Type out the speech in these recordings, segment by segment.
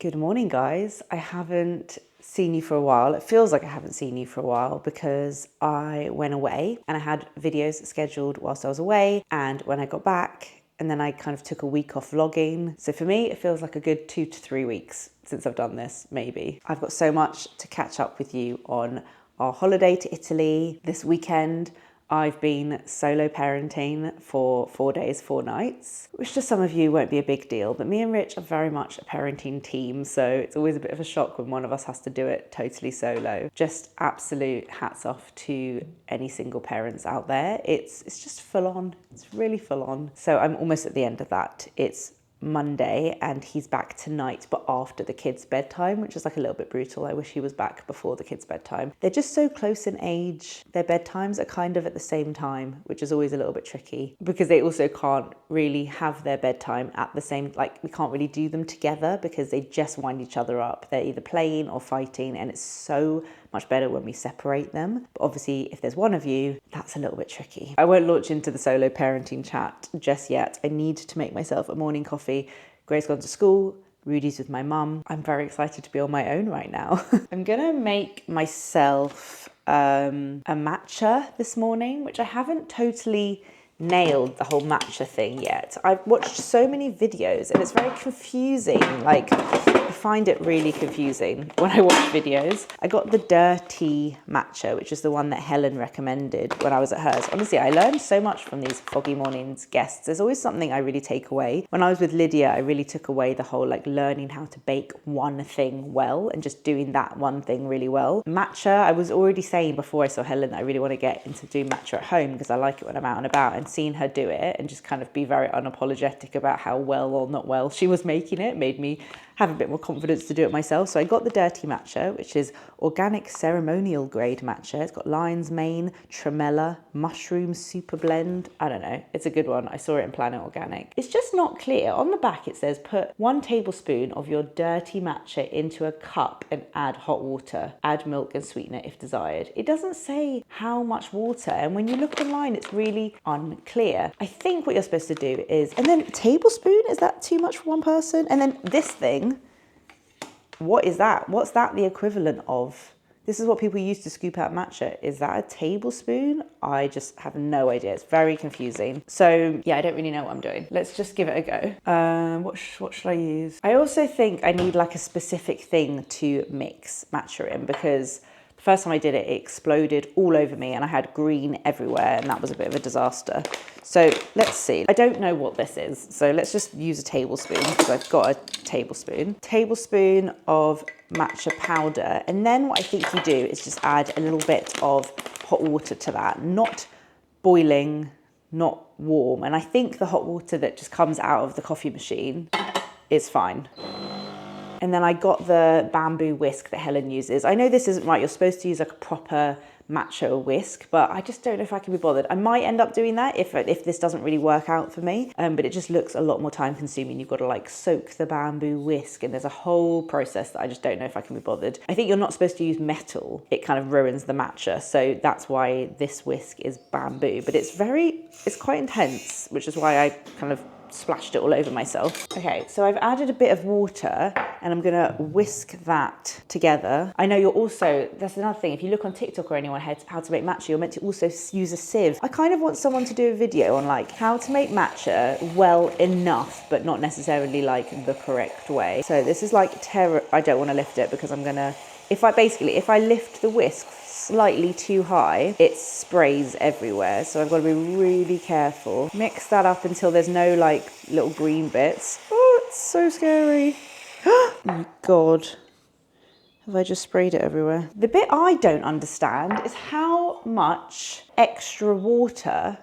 Good morning, guys. I haven't seen you for a while. It feels like I haven't seen you for a while because I went away and I had videos scheduled whilst I was away, and when I got back, and then I kind of took a week off vlogging. So for me, it feels like a good 2 to 3 weeks since I've done this, maybe. I've got so much to catch up with you on our holiday to Italy this weekend. I've been solo parenting for 4 days, 4 nights, which to some of you won't be a big deal, but me and Rich are very much a parenting team, so it's always a bit of a shock when one of us has to do it totally solo. Just absolute hats off to any single parents out there. It's just full on. It's really full on. So I'm almost at the end of that. It's Monday and he's back tonight, but after the kids' bedtime, which is like a little bit brutal. I wish he was back before the kids' bedtime. They're just so close in age. Their bedtimes are kind of at the same time, which is always a little bit tricky because they also can't really have their bedtime at the same, like we can't really do them together because they just wind each other up. They're either playing or fighting, and it's so much better when we separate them. But obviously, if there's one of you, that's a little bit tricky. I won't launch into the solo parenting chat just yet. I need to make myself a morning coffee. Grace gone to school. Rudy's with my mum. I'm very excited to be on my own right now. I'm gonna make myself a matcha this morning, which I haven't totally nailed the whole matcha thing yet. I've watched so many videos and it's very confusing. Like, I find it really confusing when I watch videos. I got the dirty matcha, which is the one that Helen recommended when I was at hers. Honestly, I learned so much from these Foggy Mornings guests. There's always something I really take away. When I was with Lydia, I really took away the whole like learning how to bake one thing well and just doing that one thing really well. Matcha, I was already saying before I saw Helen that I really want to get into doing matcha at home because I like it when I'm out and about, and seeing her do it and just kind of be very unapologetic about how well or not well she was making it made me have a bit more confidence to do it myself. So I got the dirty matcha, which is organic ceremonial grade matcha. It's got lion's mane, tremella, mushroom super blend. I don't know, it's a good one. I saw it in Planet Organic. It's just not clear. On the back it says put 1 tablespoon of your dirty matcha into a cup and add hot water. Add milk and sweetener if desired. It doesn't say how much water, and when you look online it's really unclear. I think what you're supposed to do is, and then tablespoon, is that too much for one person? And then this thing, what is that? What's that the equivalent of? This is what people used to scoop out matcha. Is that a tablespoon? I just have no idea. It's very confusing. So yeah, I don't really know what I'm doing. Let's just give it a go. What should I use? I also think I need like a specific thing to mix matcha in, because the first time I did it, it exploded all over me and I had green everywhere, and that was a bit of a disaster. So let's see. I don't know what this is. So let's just use a tablespoon because I've got a tablespoon. Tablespoon of matcha powder. And then what I think you do is just add a little bit of hot water to that. Not boiling, not warm. And I think the hot water that just comes out of the coffee machine is fine. And then I got the bamboo whisk that Helen uses. I know this isn't right. You're supposed to use like a proper matcha whisk, but I just don't know if I can be bothered. I might end up doing that if this doesn't really work out for me. But it just looks a lot more time consuming. You've got to like soak the bamboo whisk, and there's a whole process that I just don't know if I can be bothered. I think you're not supposed to use metal. It kind of ruins the matcha. So that's why this whisk is bamboo, but it's quite intense, which is why I kind of splashed it all over myself. Okay, so I've added a bit of water and I'm gonna whisk that together. I know that's another thing, if you look on TikTok or anyone how to make matcha, you're meant to also use a sieve. I kind of want someone to do a video on like how to make matcha well enough, but not necessarily like the correct way. So this is like I don't want to lift it because if I lift the whisk slightly too high, it sprays everywhere. So I've got to be really careful. Mix that up until there's no like little green bits. Oh, it's so scary. Oh my God. Have I just sprayed it everywhere? The bit I don't understand is how much extra water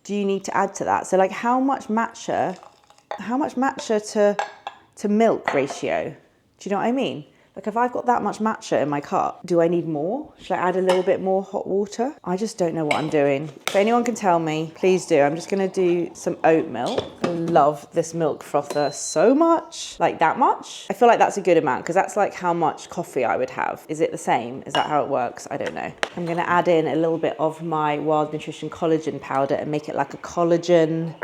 do you need to add to that? So like how much matcha to milk ratio? Do you know what I mean? Like if I've got that much matcha in my cup, do I need more? Should I add a little bit more hot water? I just don't know what I'm doing. If anyone can tell me, please do. I'm just gonna do some oat milk. I love this milk frother so much. Like that much? I feel like that's a good amount because that's like how much coffee I would have. Is it the same? Is that how it works? I don't know. I'm gonna add in a little bit of my Wild Nutrition collagen powder and make it like a collagen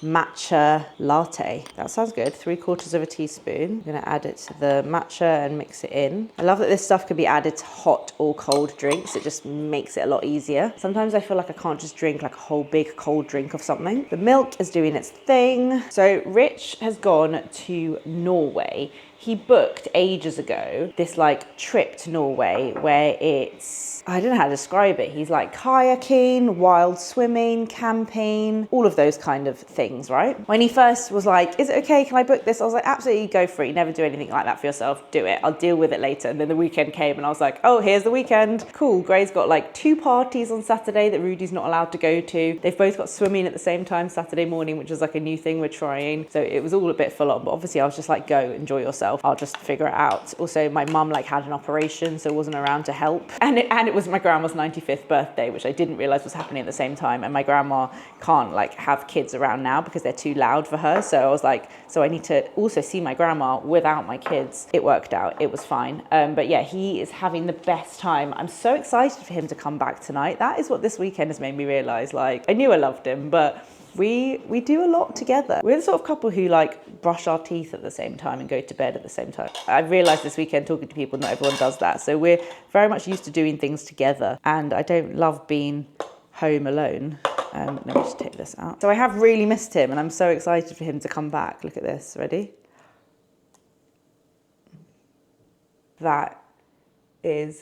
matcha latte. That sounds good. 3/4 teaspoon. I'm gonna add it to the matcha and mix it in. I love that this stuff can be added to hot or cold drinks. It just makes it a lot easier. Sometimes I feel like I can't just drink like a whole big cold drink of something. The milk is doing its thing. So Rich has gone to Norway. He booked ages ago this like trip to Norway where it's, I don't know how to describe it. He's like kayaking, wild swimming, camping, all of those kind of things, right? When he first was like, is it okay, can I book this? I was like, absolutely, go for it. You never do anything like that for yourself. Do it. I'll deal with it later. And then the weekend came and I was like, oh, here's the weekend. Cool. Gray's got like 2 parties on Saturday that Rudy's not allowed to go to. They've both got swimming at the same time Saturday morning, which is like a new thing we're trying. So it was all a bit full on, but obviously I was just like, go enjoy yourself. I'll just figure it out. Also, my mum like had an operation, so wasn't around to help. And it was my grandma's 95th birthday, which I didn't realize was happening at the same time. And my grandma can't like have kids around now because they're too loud for her. So I was like, so I need to also see my grandma without my kids. It worked out. It was fine. But yeah, he is having the best time. I'm so excited for him to come back tonight. That is what this weekend has made me realize. Like, I knew I loved him, but we do a lot together. We're the sort of couple who like brush our teeth at the same time and go to bed at the same time. I've realized this weekend talking to people, not everyone does that. So we're very much used to doing things together, and I don't love being home alone. Let me just take this out. So I have really missed him and I'm so excited for him to come back. Look at this, ready? That is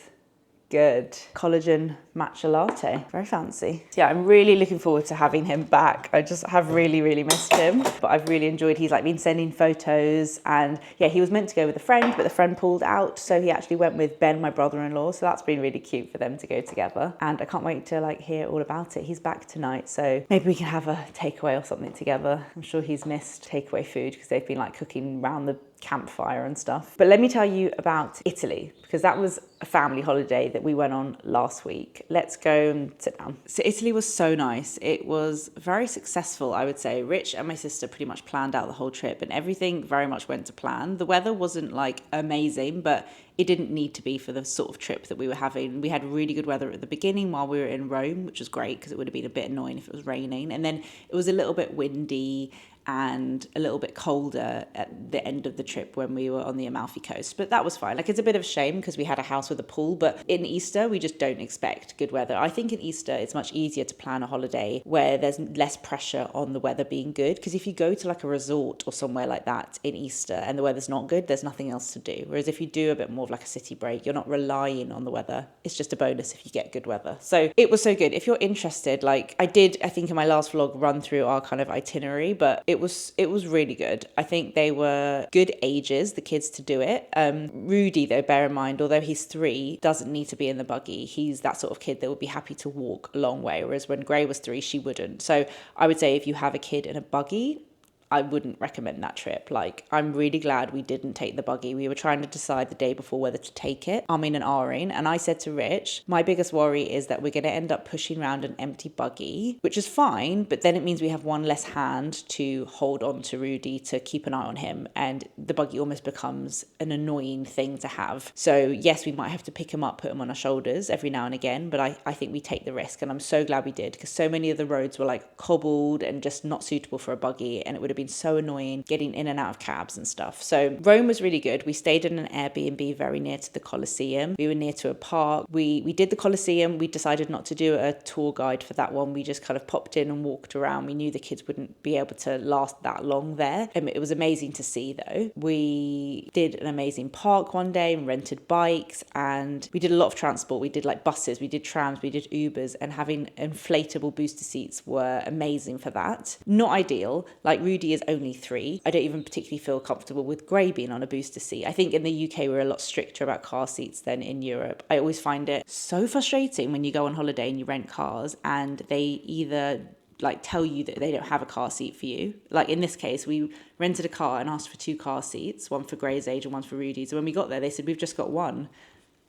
good. Collagen matcha latte. Very fancy. So yeah, I'm really looking forward to having him back. I just have really, really missed him, but I've really enjoyed, he's like been sending photos, and yeah, he was meant to go with a friend, but the friend pulled out. So he actually went with Ben, my brother-in-law. So that's been really cute for them to go together. And I can't wait to like hear all about it. He's back tonight. So maybe we can have a takeaway or something together. I'm sure he's missed takeaway food because they've been like cooking around the campfire and stuff. But let me tell you about Italy, because that was a family holiday that we went on last week. Let's go and sit down. So Italy was so nice. It was very successful, I would say. Rich and my sister pretty much planned out the whole trip and everything very much went to plan. The weather wasn't like amazing, but it didn't need to be for the sort of trip that we were having. We had really good weather at the beginning while we were in Rome, which was great because it would have been a bit annoying if it was raining. And then it was a little bit windy and a little bit colder at the end of the trip when we were on the Amalfi Coast. But that was fine. Like, it's a bit of a shame because we had a house with a pool, but in Easter, we just don't expect good weather. I think in Easter, it's much easier to plan a holiday where there's less pressure on the weather being good. Because if you go to like a resort or somewhere like that in Easter and the weather's not good, there's nothing else to do. Whereas if you do a bit more of like a city break, you're not relying on the weather. It's just a bonus if you get good weather. So it was so good. If you're interested, like I think in my last vlog, run through our kind of itinerary, but it was really good. I think they were good ages, the kids, to do it. Rudy, though, bear in mind, although he's 3, doesn't need to be in the buggy. He's that sort of kid that would be happy to walk a long way, whereas when Gray was 3, she wouldn't. So I would say if you have a kid in a buggy, I wouldn't recommend that trip. Like, I'm really glad we didn't take the buggy. We were trying to decide the day before whether to take it, Armin and Arine, and I said to Rich, my biggest worry is that we're going to end up pushing around an empty buggy, which is fine, but then it means we have one less hand to hold on to Rudy to keep an eye on him, and the buggy almost becomes an annoying thing to have. So yes, we might have to pick him up, put him on our shoulders every now and again, but I think we take the risk, and I'm so glad we did, because so many of the roads were like cobbled and just not suitable for a buggy, and it would have been so annoying getting in and out of cabs and stuff. So Rome was really good. We stayed in an Airbnb very near to the Colosseum. We were near to a park. We did the Colosseum. We decided not to do a tour guide for that one. We just kind of popped in and walked around. We knew the kids wouldn't be able to last that long there. It was amazing to see though. We did an amazing park one day and rented bikes, and we did a lot of transport. We did like buses, we did trams, we did Ubers, and having inflatable booster seats were amazing for that. Not ideal. Like, Rudy is only 3. I don't even particularly feel comfortable with Gray being on a booster seat. I think in the UK we're a lot stricter about car seats than in Europe. I always find it so frustrating when you go on holiday and you rent cars and they either like tell you that they don't have a car seat for you. Like in this case, we rented a car and asked for 2 car seats, one for Gray's age and one for Rudy's. So when we got there, they said, we've just got one.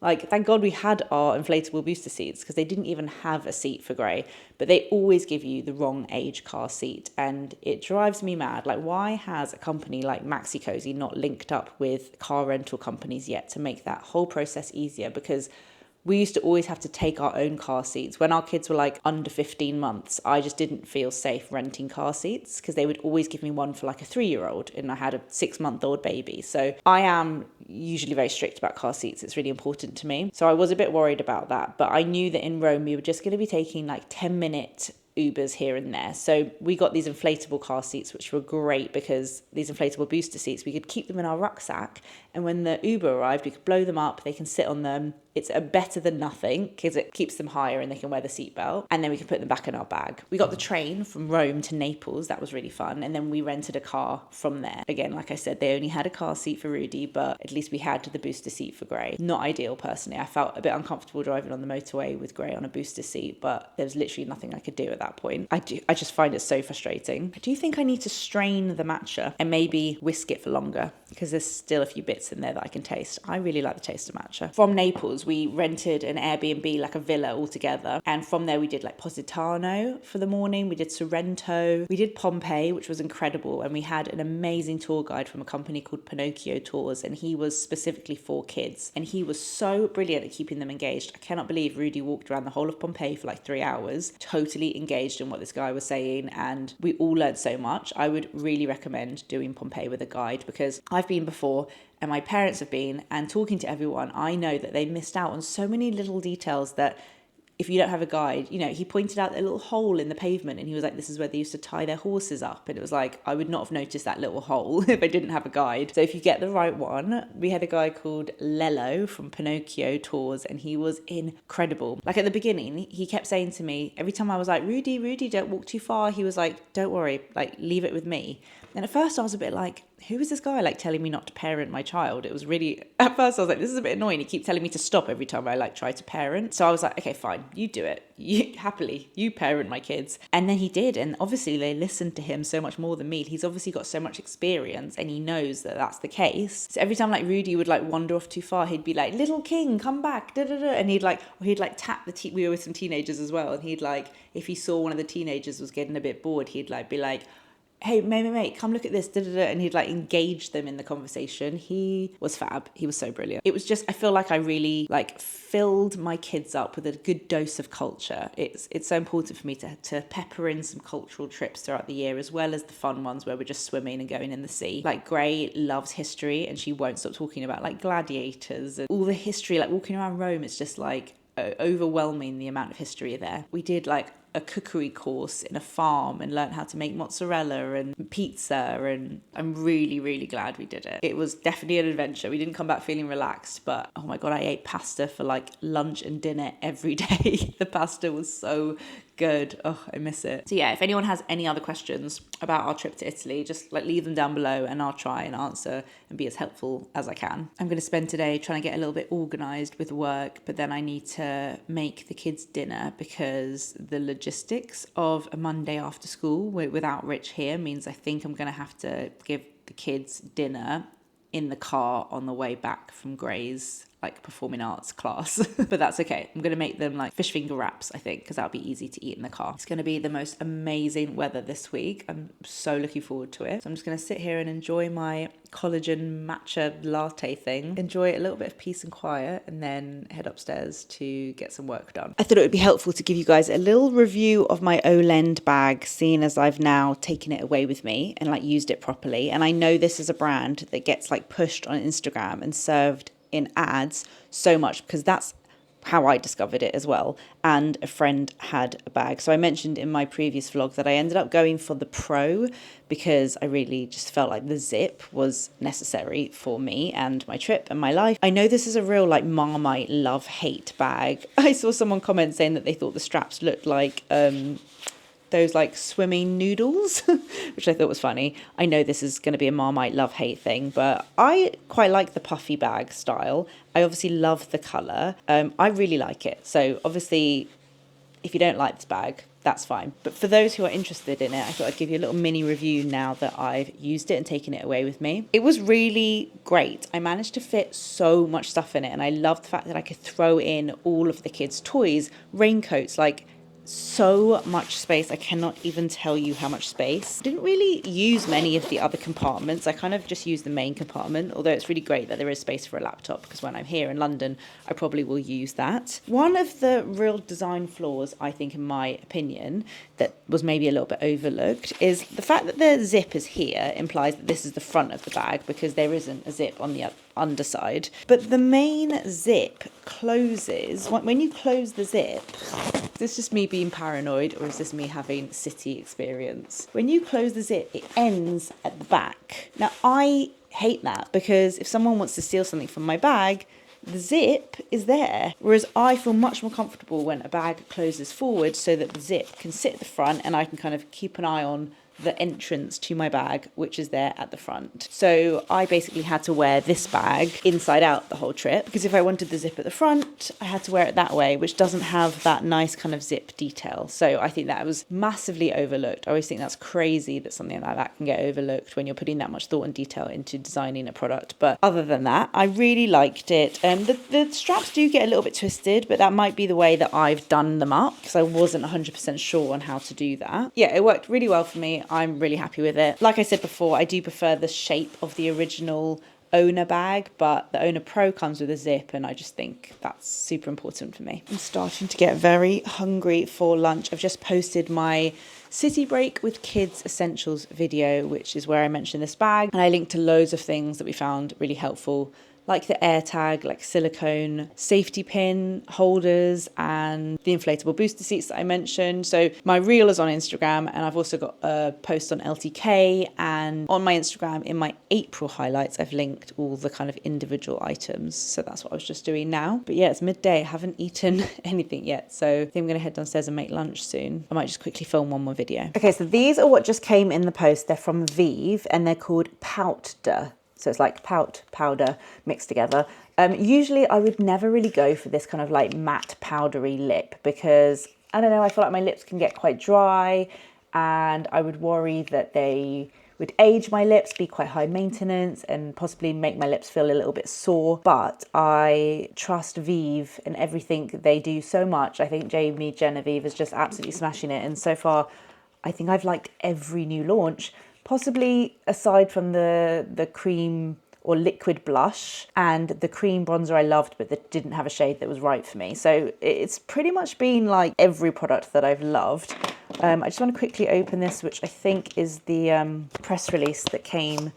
Like, thank God we had our inflatable booster seats, because they didn't even have a seat for Gray, but they always give you the wrong age car seat, and it drives me mad. Like, why has a company like Maxi Cozy not linked up with car rental companies yet to make that whole process easier? Because We used to always have to take our own car seats. When our kids were like under 15 months, I just didn't feel safe renting car seats because they would always give me one for like a 3-year-old, and I had a 6-month-old baby. So I am usually very strict about car seats. It's really important to me. So I was a bit worried about that, but I knew that in Rome we were just going to be taking like 10-minute Ubers here and there. So we got these inflatable car seats, which were great because these inflatable booster seats, we could keep them in our rucksack, and when the Uber arrived, we could blow them up, they can sit on them. It's better than nothing because it keeps them higher and they can wear the seatbelt, and then we can put them back in our bag. We got the train from Rome to Naples. That was really fun. And then we rented a car from there. Again, like I said, they only had a car seat for Rudy, but at least we had the booster seat for Gray. Not ideal, personally. I felt a bit uncomfortable driving on the motorway with Gray on a booster seat, but there was literally nothing I could do at that point. I just find it so frustrating. I do think I need to strain the matcha and maybe whisk it for longer because there's still a few bits in there that I can taste. I really like the taste of matcha. From Naples, we rented an Airbnb, like a villa all together. And from there, we did like Positano for the morning. We did Sorrento. We did Pompeii, which was incredible. And we had an amazing tour guide from a company called Pinocchio Tours. And he was specifically for kids. And he was so brilliant at keeping them engaged. I cannot believe Rudy walked around the whole of Pompeii for like 3 hours, totally engaged in what this guy was saying. And we all learned so much. I would really recommend doing Pompeii with a guide because I've been before, and my parents have been, and talking to everyone, I know that they missed out on so many little details that if you don't have a guide, you know, he pointed out a little hole in the pavement and he was like, this is where they used to tie their horses up. And it was like, I would not have noticed that little hole if I didn't have a guide. So if you get the right one, we had a guy called Lello from Pinocchio Tours, and he was incredible. Like at the beginning, he kept saying to me, every time I was like, Rudy, don't walk too far. He was like, don't worry, like leave it with me. And at first I was a bit like, who is this guy like telling me not to parent my child? It was really, at first I was like, this is a bit annoying. He keeps telling me to stop every time I like try to parent. So I was like, okay, fine, you do it. You parent my kids. And then he did. And obviously they listened to him so much more than me. He's obviously got so much experience and he knows that that's the case. So every time like Rudy would like wander off too far, he'd be like, little king, come back. Da, da, da. And he'd like tap we were with some teenagers as well. And he'd like, if he saw one of the teenagers was getting a bit bored, he'd like be like, hey, mate, come look at this, and he'd like engage them in the conversation. He was fab. He was so brilliant. It was just, I feel like I really like filled my kids up with a good dose of culture. It's so important for me to pepper in some cultural trips throughout the year, as well as the fun ones where we're just swimming and going in the sea. Like Gray loves history and she won't stop talking about like gladiators and all the history, like walking around Rome. It's just like overwhelming the amount of history there. We did like a cookery course in a farm and learned how to make mozzarella and pizza, and I'm really, really glad we did it. It was definitely an adventure. We didn't come back feeling relaxed, but oh my God, I ate pasta for like lunch and dinner every day. The pasta was so good. Oh, I miss it. So yeah, if anyone has any other questions about our trip to Italy, just like leave them down below and I'll try and answer and be as helpful as I can. I'm going to spend today trying to get a little bit organized with work, but then I need to make the kids dinner because the logistics of a Monday after school without Rich here means I think I'm going to have to give the kids dinner in the car on the way back from Gray's like performing arts class. But that's okay. I'm going to make them like fish finger wraps, I think, because that'll be easy to eat in the car. It's going to be the most amazing weather this week. I'm so looking forward to it. So I'm just going to sit here and enjoy my collagen matcha latte thing, enjoy a little bit of peace and quiet, and then head upstairs to get some work done. I thought it would be helpful to give you guys a little review of my Olend bag, seeing as I've now taken it away with me and like used it properly. And I know this is a brand that gets like pushed on Instagram and served in ads so much because that's how I discovered it as well. And a friend had a bag. So I mentioned in my previous vlog that I ended up going for the Pro because I really just felt like the zip was necessary for me and my trip and my life. I know this is a real like Marmite love-hate bag. I saw someone comment saying that they thought the straps looked like those like swimming noodles, which I thought was funny. I know this is going to be a Marmite love-hate thing, but I quite like the puffy bag style. I obviously love the colour. I really like it. So obviously, if you don't like this bag, that's fine. But for those who are interested in it, I thought I'd give you a little mini review now that I've used it and taken it away with me. It was really great. I managed to fit so much stuff in it, and I love the fact that I could throw in all of the kids' toys, raincoats, like so much space. I cannot even tell you how much space. Didn't really use many of the other compartments. I kind of just used the main compartment, although it's really great that there is space for a laptop, because when I'm here in London, I probably will use that. One of the real design flaws, I think, in my opinion, that was maybe a little bit overlooked is the fact that the zip is here implies that this is the front of the bag, because there isn't a zip on the underside. But the main zip closes, when you close the zip, is this just me being paranoid, or is this me having city experience? When you close the zip, it ends at the back. Now, I hate that, because if someone wants to steal something from my bag, the zip is there. Whereas I feel much more comfortable when a bag closes forward, so that the zip can sit at the front and I can kind of keep an eye on the entrance to my bag, which is there at the front. So I basically had to wear this bag inside out the whole trip, because if I wanted the zip at the front, I had to wear it that way, which doesn't have that nice kind of zip detail. So I think that was massively overlooked. I always think that's crazy that something like that can get overlooked when you're putting that much thought and detail into designing a product. But other than that, I really liked it. The straps do get a little bit twisted, but that might be the way that I've done them up, because I wasn't 100% sure on how to do that. Yeah, it worked really well for me. I'm really happy with it. Like I said before, I do prefer the shape of the original Owner bag, but the Owner Pro comes with a zip, and I just think that's super important for me. I'm starting to get very hungry for lunch. I've just posted my City Break with Kids Essentials video, which is where I mentioned this bag, and I linked to loads of things that we found really helpful, like the AirTag, like silicone safety pin holders, and the inflatable booster seats that I mentioned. So my reel is on Instagram, and I've also got a post on LTK, and on my Instagram in my April highlights, I've linked all the kind of individual items. So that's what I was just doing now. But yeah, it's midday. I haven't eaten anything yet. So I think I'm going to head downstairs and make lunch soon. I might just quickly film one more video. Okay, so these are what just came in the post. They're from Vieve, and they're called Poutder. So it's like powder mixed together. Usually I would never really go for this kind of like matte powdery lip, because I don't know, I feel like my lips can get quite dry, and I would worry that they would age my lips, be quite high maintenance, and possibly make my lips feel a little bit sore. But I trust Vieve and everything they do so much. I think Jamie Genevieve is just absolutely smashing it. And so far, I think I've liked every new launch. Possibly aside from the cream or liquid blush and the cream bronzer I loved, but that didn't have a shade that was right for me. So it's pretty much been like every product that I've loved. I just want to quickly open this, which I think is the press release that came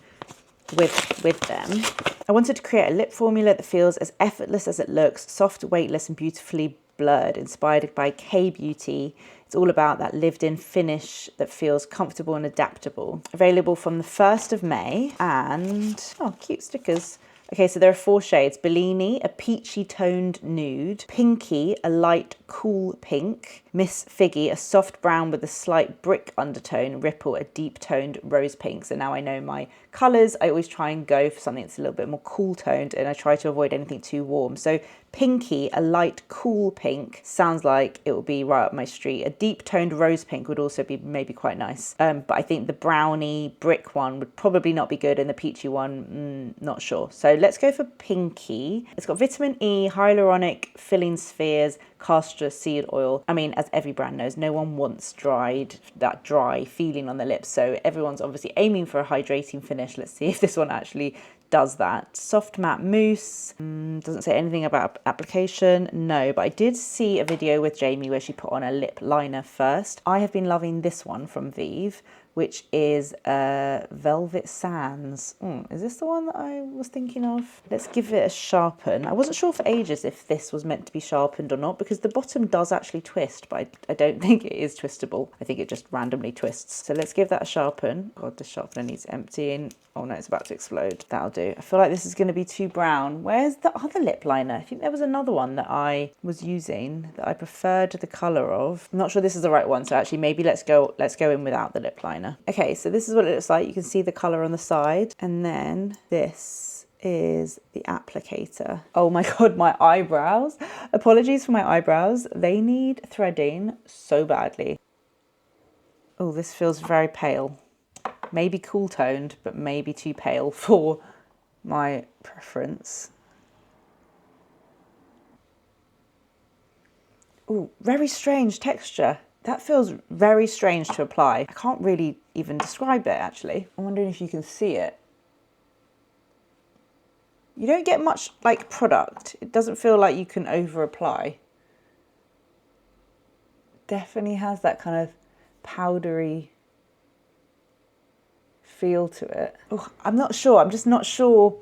with them. I wanted to create a lip formula that feels as effortless as it looks, soft, weightless, and beautifully blurred, inspired by K-Beauty. It's all about that lived-in finish that feels comfortable and adaptable. Available from the 1st of May, and oh, cute stickers. Okay, so there are 4 shades. Bellini, a peachy toned nude. Pinky, a light cool pink. Miss Figgy, a soft brown with a slight brick undertone. Ripple, a deep toned rose pink. So now I know my colours. I always try and go for something that's a little bit more cool toned, and I try to avoid anything too warm. So Pinky, a light cool pink, sounds like it will be right up my street. A deep toned rose pink would also be maybe quite nice. But I think the brownie brick one would probably not be good, and the peachy one, not sure. So let's go for Pinky. It's got vitamin E, hyaluronic filling spheres, castor seed oil. I mean, as every brand knows, no one wants that dry feeling on the lips. So everyone's obviously aiming for a hydrating finish. Let's see if this one actually does that. Soft matte mousse. Doesn't say anything about application. No, but I did see a video with Jamie where she put on a lip liner first. I have been loving this one from Vieve, which is Velvet Sands. Is this the one that I was thinking of? Let's give it a sharpen. I wasn't sure for ages if this was meant to be sharpened or not, because the bottom does actually twist, but I don't think it is twistable. I think it just randomly twists. So let's give that a sharpen. God, the sharpener needs emptying. Oh no, it's about to explode. That'll do. I feel like this is going to be too brown. Where's the other lip liner? I think there was another one that I was using that I preferred the colour of. I'm not sure this is the right one, so actually maybe let's go in without the lip liner. Okay, so this is what it looks like. You can see the colour on the side, and then this is the applicator. Oh my god, my eyebrows. Apologies for my eyebrows. They need threading so badly. Oh, this feels very pale. Maybe cool toned, but maybe too pale for my preference. Ooh, very strange texture. That feels very strange to apply. I can't really even describe it, actually. I'm wondering if you can see it. You don't get much, like, product. It doesn't feel like you can over-apply. Definitely has that kind of powdery feel to it. Oh, I'm not sure. I'm just not sure.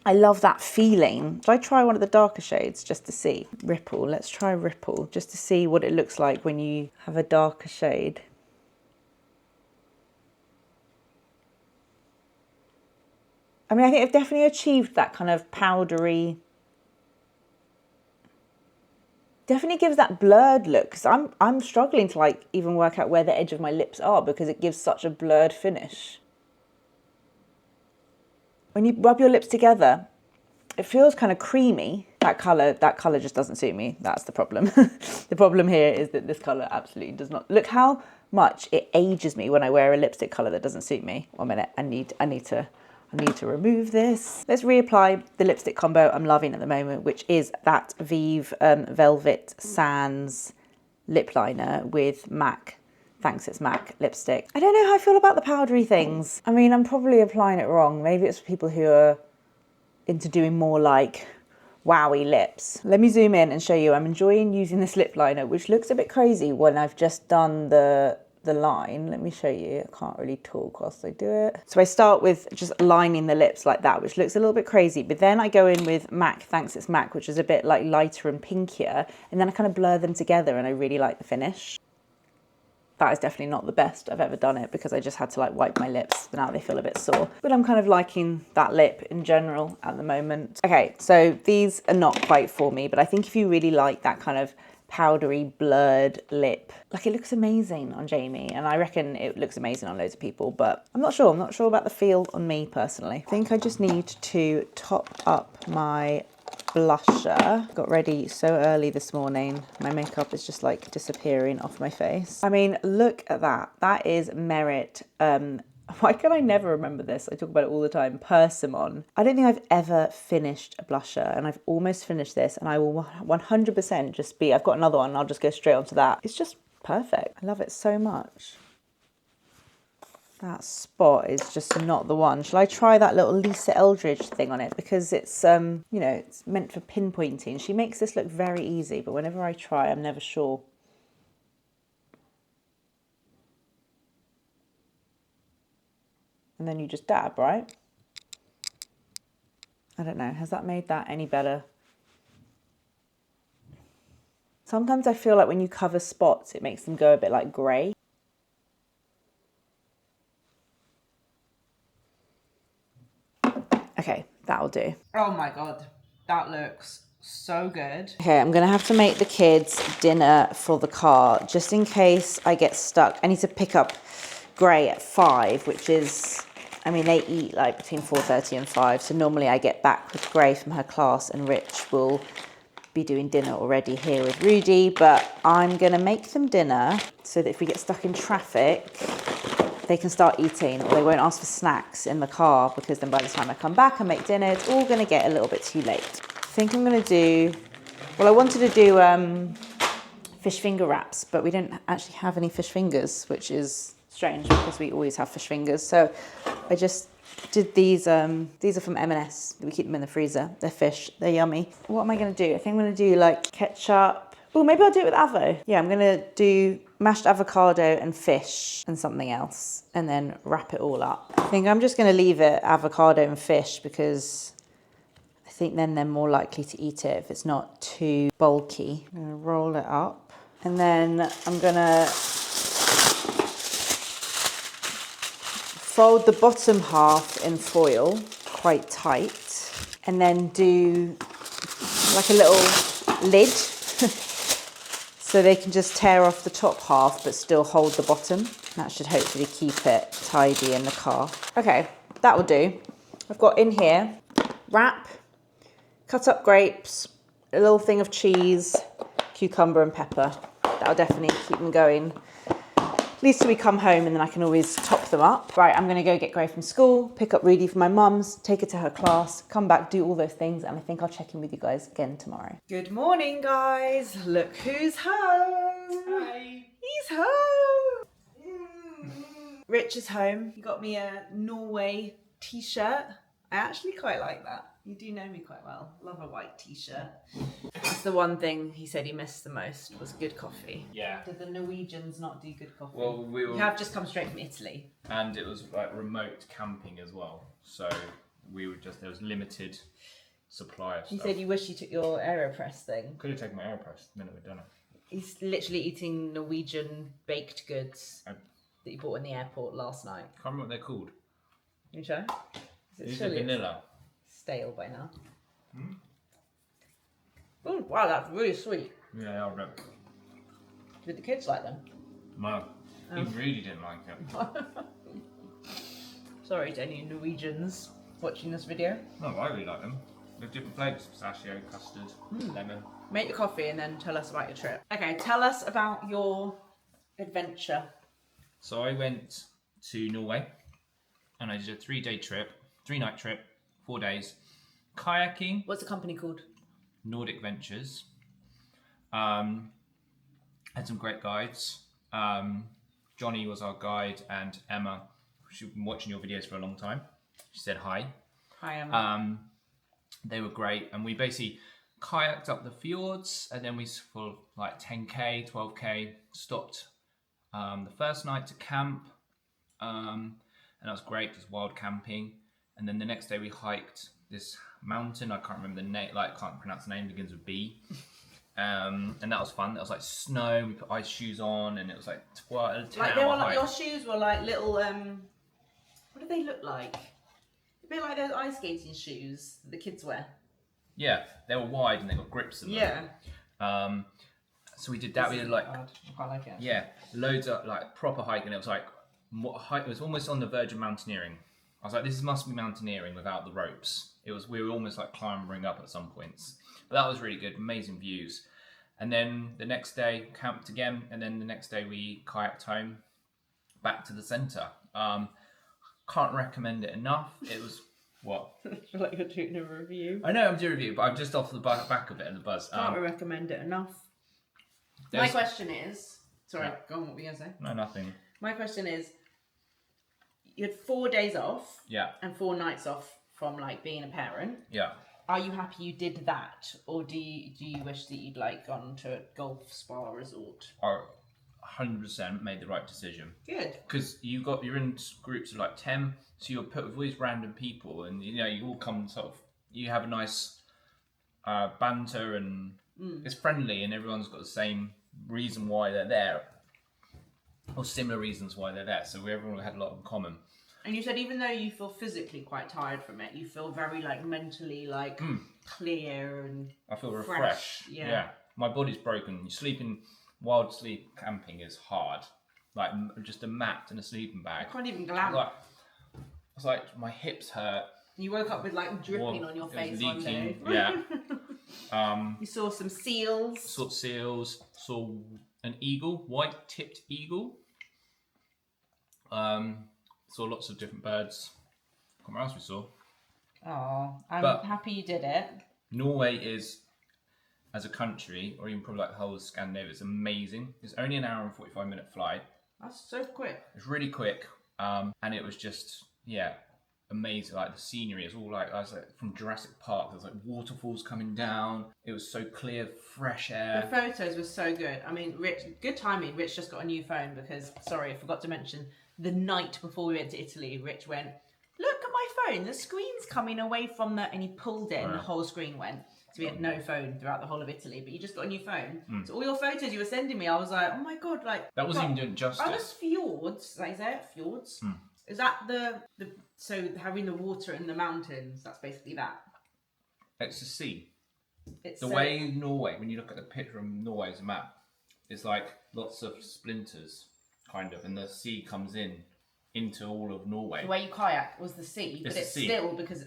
I love that feeling. Should I try one of the darker shades just to see? Ripple, let's try Ripple just to see what it looks like when you have a darker shade. I mean, I think I've definitely achieved that kind of powdery, definitely gives that blurred look, because I'm struggling to like even work out where the edge of my lips are because it gives such a blurred finish. When you rub your lips together, it feels kind of creamy. That colour just doesn't suit me. That's the problem. The problem here is that this colour absolutely does not. Look how much it ages me when I wear a lipstick colour that doesn't suit me. 1 minute, I need to remove this. Let's reapply the lipstick combo I'm loving at the moment, which is that Vieve Velvet Sands lip liner with MAC. Thanks, it's MAC lipstick. I don't know how I feel about the powdery things. I mean, I'm probably applying it wrong. Maybe it's for people who are into doing more like wowy lips. Let me zoom in and show you. I'm enjoying using this lip liner, which looks a bit crazy when I've just done the line. Let me show you. I can't really talk whilst I do it. So I start with just lining the lips like that, which looks a little bit crazy, but then I go in with MAC, Thanks It's MAC, which is a bit like lighter and pinkier, and then I kind of blur them together and I really like the finish. That is definitely not the best I've ever done it because I just had to like wipe my lips. Now they feel a bit sore. But I'm kind of liking that lip in general at the moment. Okay, so these are not quite for me, but I think if you really like that kind of powdery, blurred lip, like it looks amazing on Jamie, and I reckon it looks amazing on loads of people, but I'm not sure. I'm not sure about the feel on me personally. I think I just need to top up my blusher. Got ready so early this morning. My makeup is just like disappearing off my face. I mean, look at that. That is Merit. Why can I never remember this? I talk about it all the time. Persimmon. I don't think I've ever finished a blusher, and I've almost finished this, and I will 100% just be, I've got another one and I'll just go straight onto that. It's just perfect. I love it so much. That spot is just not the one. Shall I try that little Lisa Eldridge thing on it? Because it's, you know, it's meant for pinpointing. She makes this look very easy, but whenever I try, I'm never sure. And then you just dab, right? I don't know. Has that made that any better? Sometimes I feel like when you cover spots, it makes them go a bit like grey. Okay, that'll do. Oh my God, that looks so good. Okay, I'm gonna have to make the kids dinner for the car, just in case I get stuck. I need to pick up Gray at 5, which is, I mean, they eat like between 4:30 and 5. So normally I get back with Gray from her class and Rich will be doing dinner already here with Rudy, but I'm gonna make them dinner so that if we get stuck in traffic, they can start eating, or they won't ask for snacks in the car, because then by the time I come back and make dinner, it's all gonna get a little bit too late. I think I'm gonna do, well, I wanted to do fish finger wraps, but we don't actually have any fish fingers, which is strange because we always have fish fingers. So I just did these are from M&S. We keep them in the freezer. They're fish, they're yummy. What am I gonna do? I think I'm gonna do like ketchup. Oh, maybe I'll do it with avo. Yeah, I'm gonna do mashed avocado and fish and something else, and then wrap it all up. I think I'm just gonna leave it avocado and fish because I think then they're more likely to eat it if it's not too bulky. I'm gonna roll it up, and then I'm gonna fold the bottom half in foil quite tight, and then do like a little lid so they can just tear off the top half but still hold the bottom. That should hopefully keep it tidy in the car. Okay, that will do. I've got in here wrap, cut up grapes, a little thing of cheese, cucumber and pepper. That'll definitely keep them going least till we come home and then I can always top them up. Right, I'm gonna go get Gray from school, pick up Rudy from my mum's, take her to her class, come back, do all those things, and I think I'll check in with you guys again tomorrow. Good morning, guys. Look who's home. Hi. He's home. Rich is home. He got me a Norway t-shirt. I actually quite like that. You do know me quite well. Love a white t-shirt. That's the one thing he said he missed the most was good coffee. Yeah. Did the Norwegians not do good coffee? Well, You have just come straight from Italy. And it was like remote camping as well. So there was limited supply of You stuff. said you wish you took your AeroPress thing. Could have taken my AeroPress the minute we'd done it. He's literally eating Norwegian baked goods that you bought in the airport last night. Can't remember what they're called. Can you try? These are vanilla. Stale by now. Oh wow, that's really sweet. Yeah, I know. Did the kids like them? No, he really didn't like it. Sorry to any Norwegians watching this video. No, I really like them. They're different flavours: pistachio, custard, lemon. Make your coffee and then tell us about your trip. Okay, tell us about your adventure. So I went to Norway, and I did a 3-day trip, 3-night trip, 4 days, kayaking. What's the company called? Nordic Ventures. Had some great guides. Johnny was our guide, and Emma. She's been watching your videos for a long time. She said hi. Hi, Emma. They were great, and we basically kayaked up the fjords, and then we for like 10k, 12k stopped the first night to camp, and that was great. It was wild camping, and then the next day we hiked this mountain. I can't remember the name. Like, can't pronounce the name. Begins with B. And that was fun. That was like snow. We put ice shoes on, and it was like 10 Like they were hour like hike. your shoes were like little what do they look like? A bit like those ice skating shoes that the kids wear. Yeah, they were wide and they got grips in them. Yeah. So we did that. We did like I quite like it. yeah, loads of like proper hiking. It was like it was almost on the verge of mountaineering. I was like, this must be mountaineering without the ropes. We were almost like clambering up at some points. But that was really good, amazing views. And then the next day camped again, and then the next day we kayaked home back to the centre. Can't recommend it enough. It was what? I feel like you're doing a review. I know I'm doing a review, but I'm just off the back of it and the buzz. Can't recommend it enough. My question is, sorry, go on. What were you gonna say? No, nothing. My question is, you had 4 days off. Yeah. And 4 nights off from like being a parent. Yeah. Are you happy you did that, or do you wish that you'd like gone to a golf spa resort? I 100% made the right decision. Good. Because you're in groups of like 10, so you're put with all these random people, and you know you all come sort of, you have a nice banter, and it's friendly, and everyone's got the same reason why they're there, or similar reasons why they're there. So everyone had a lot in common. And you said even though you feel physically quite tired from it, you feel very like mentally like clear and I feel fresh. refreshed. Yeah. My body's broken. Sleeping wild sleep camping is hard. Like just a mat and a sleeping bag. I can't even glam. It's like my hips hurt. You woke up with like dripping on your face one day. Yeah. You saw some seals. Saw seals. Saw an eagle, white-tipped eagle. Saw lots of different birds. I can't remember what else we saw. Oh, I'm happy you did it. Norway is, as a country, or even probably like the whole of Scandinavia, it's amazing. It's only an hour and 45-minute flight. That's so quick. It's really quick, and it was just, amazing. Like the scenery is all like, I was like from Jurassic Park. There's like waterfalls coming down. It was so clear, fresh air. The photos were so good. I mean, Rich, good timing. Rich just got a new phone because, sorry, I forgot to mention, the night before we went to Italy, Rich went, look at my phone, the screen's coming away from and he pulled it and the whole screen went. So we had no phone throughout the whole of Italy, but you just got a new phone. So all your photos you were sending me, I was like, oh my God, like... That wasn't even doing justice. Are those fjords, like, is that fjords? Is that so having the water in the mountains, that's basically that? It's the sea. It's the way Norway, when you look at the picture of Norway as a map, it's like lots of splinters, kind of, and the sea comes into all of Norway. The way you kayak was the sea, but it's still because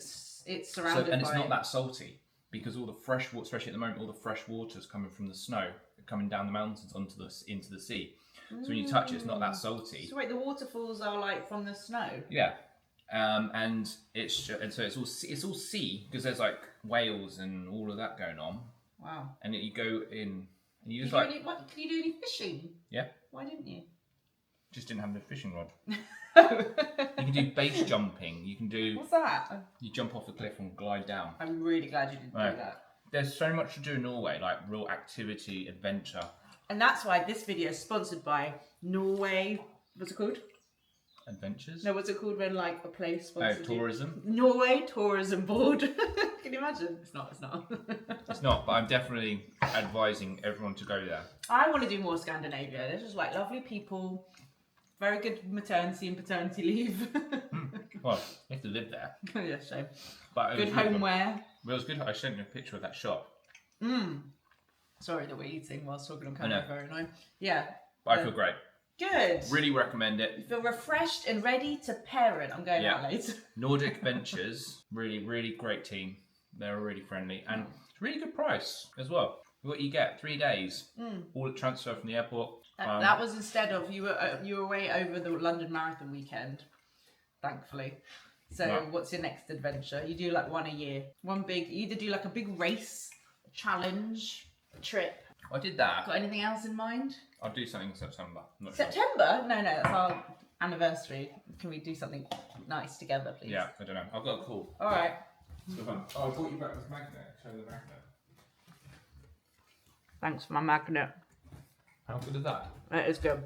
it's surrounded by... And it's not that salty, because all the fresh water, especially at the moment, all the fresh water is coming from the snow, coming down the mountains into the sea. So when you touch it, it's not that salty. So wait, the waterfalls are like from the snow? Yeah. And so it's all sea because there's like whales and all of that going on. Wow. And you go in and you just Can you do any fishing? Yeah. Why didn't you? Just didn't have the fishing rod. You can do base jumping. You can do. What's that? You jump off the cliff and glide down. I'm really glad you didn't do that. There's so much to do in Norway, like real activity, adventure. And that's why this video is sponsored by Norway. What's it called? Adventures? No, what's it called when like a place sponsors tourism. You? Norway Tourism Board. Can you imagine? It's not. It's not, but I'm definitely advising everyone to go there. I want to do more Scandinavia. There's just like lovely people, very good maternity and paternity leave. Well, you have to live there. Yeah, shame. But good homeware. Well, it was good. I sent you a picture of that shop. Sorry that we're eating whilst talking on camera. Very annoying. Yeah. But I feel great. Good. Really recommend it. You feel refreshed and ready to parent. I'm going out later. Nordic Ventures, really, really great team. They're really friendly and it's a really good price as well. What you get, 3 days, all transfer from the airport. That was instead of you were away over the London Marathon weekend, thankfully. So what's your next adventure? You do like one a year. You either do like a big race, a challenge, a trip. I did that. Got anything else in mind? I'll do something in September. September? No, that's our anniversary. Can we do something nice together, please? Yeah, I don't know. I've got a call. All right. Oh, I brought you back this magnet. Show the magnet. Thanks for my magnet. How good is that? It is good.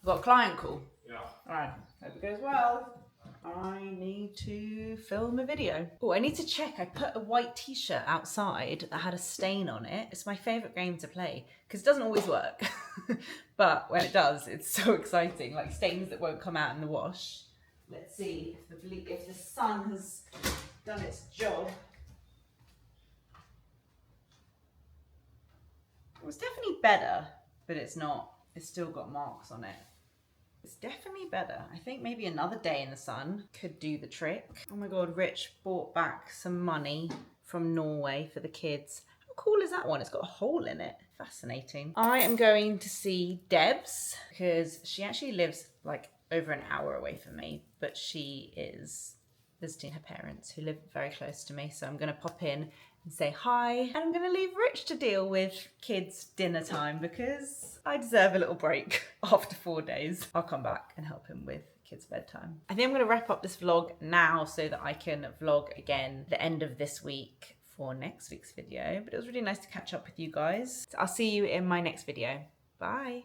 Got a client call. Yeah. All right. Hope it goes well. I need to film a video. Oh, I need to check. I put a white t-shirt outside that had a stain on it. It's my favourite game to play because it doesn't always work. But when it does, it's so exciting. Like stains that won't come out in the wash. Let's see if the sun has done its job. It was definitely better, but it's not. It's still got marks on it. It's definitely better. I think maybe another day in the sun could do the trick. Oh my God, Rich bought back some money from Norway for the kids. How cool is that one? It's got a hole in it. Fascinating. I am going to see Debs because she actually lives like over an hour away from me, but she is visiting her parents who live very close to me. So I'm going to pop in and say hi. And I'm going to leave Rich to deal with kids' dinner time because I deserve a little break after 4 days. I'll come back and help him with kids' bedtime. I think I'm going to wrap up this vlog now so that I can vlog again the end of this week for next week's video. But it was really nice to catch up with you guys. So I'll see you in my next video. Bye.